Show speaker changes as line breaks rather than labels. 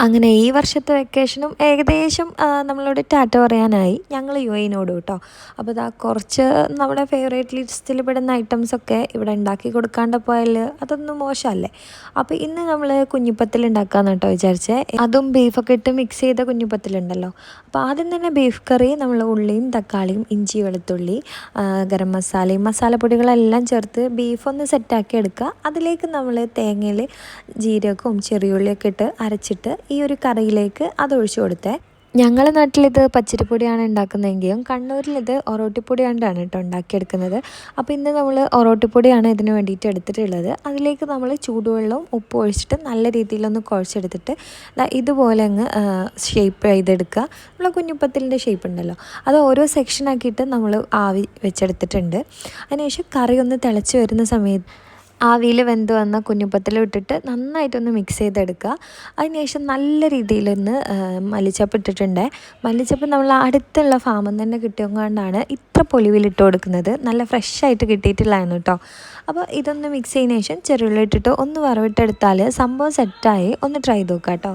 അങ്ങനെ ഈ വർഷത്തെ വെക്കേഷനും ഏകദേശം നമ്മളോട് ടാറ്റ പറയാനായി. ഞങ്ങൾ യുഎഇനോട് കേട്ടോ. അപ്പോൾ ഇതാ കുറച്ച് നമ്മുടെ ഫേവറേറ്റ് ലിസ്റ്റിൽ പെടുന്ന ഐറ്റംസൊക്കെ ഇവിടെ ഉണ്ടാക്കി കൊടുക്കാണ്ട് പോയാൽ അതൊന്നും മോശമല്ലേ. അപ്പോൾ ഇന്ന് നമ്മൾ കുഞ്ഞിപ്പത്തിൽ ഉണ്ടാക്കാമെന്ന് കേട്ടോ വിചാരിച്ചേ. അതും ബീഫൊക്കെ ഇട്ട് മിക്സ് ചെയ്ത കുഞ്ഞിപ്പത്തിലുണ്ടല്ലോ. അപ്പോൾ ആദ്യം തന്നെ ബീഫ് കറി നമ്മൾ ഉള്ളിയും തക്കാളിയും ഇഞ്ചി വെളുത്തുള്ളി ഗരം മസാലയും മസാലപ്പൊടികളെല്ലാം ചേർത്ത് ബീഫൊന്ന് സെറ്റാക്കി എടുക്കുക. അതിലേക്ക് നമ്മൾ തേങ്ങയിൽ ജീരകവും ചെറിയുള്ളിയൊക്കെ ഇട്ട് അരച്ചിട്ട് ഈ ഒരു കറിയിലേക്ക് അതൊഴിച്ചു കൊടുത്തേ. ഞങ്ങളുടെ നാട്ടിലിത് പച്ചരിപ്പൊടിയാണ് ഉണ്ടാക്കുന്നതെങ്കിലും കണ്ണൂരിലിത് ഒറോട്ടിപ്പൊടി കൊണ്ടാണ് കേട്ടോ ഉണ്ടാക്കിയെടുക്കുന്നത്. അപ്പോൾ ഇന്ന് നമ്മൾ ഒറോട്ടിപ്പൊടിയാണ് ഇതിന് വേണ്ടിയിട്ട് എടുത്തിട്ടുള്ളത്. അതിലേക്ക് നമ്മൾ ചൂടുവെള്ളവും ഉപ്പും ഒഴിച്ചിട്ട് നല്ല രീതിയിലൊന്ന് കുഴച്ചെടുത്തിട്ട് ഇതുപോലെ അങ്ങ് ഷേപ്പ് ചെയ്തെടുക്കുക. നമ്മൾ കുഞ്ഞുപ്പത്തിലിൻ്റെ ഷേപ്പ് ഉണ്ടല്ലോ, അത് ഓരോ സെക്ഷനാക്കിയിട്ട് നമ്മൾ ആവി വെച്ചെടുത്തിട്ടുണ്ട്. അതിനുശേഷം കറി ഒന്ന് തിളച്ച് വരുന്ന സമയത്ത് ആവിയിൽ വെന്ത് വന്ന കുഞ്ഞുപ്പത്തിൽ ഇട്ടിട്ട് നന്നായിട്ടൊന്ന് മിക്സ് ചെയ്തെടുക്കുക. അതിനുശേഷം നല്ല രീതിയിലൊന്ന് മല്ലിച്ചപ്പ് ഇട്ടിട്ടുണ്ട്. മല്ലിച്ചപ്പ് നമ്മൾ അടുത്തുള്ള ഫാമിൽ നിന്ന് തന്നെ കിട്ടിയതുകൊണ്ടാണ് ഇത്ര പൊലിവിലിട്ട് കൊടുക്കുന്നത്. നല്ല ഫ്രഷായിട്ട് കിട്ടിയിട്ടുള്ളതാണ് കേട്ടോ. അപ്പോൾ ഇതൊന്ന് മിക്സ് ചെയ്തതിന് ശേഷം ചെറുള്ളി ഇട്ടിട്ട് ഒന്ന് വറവിട്ടെടുത്താൽ സംഭവം സെറ്റായി. ഒന്ന് ട്രൈ ചെയ്ത് നോക്കാം കേട്ടോ.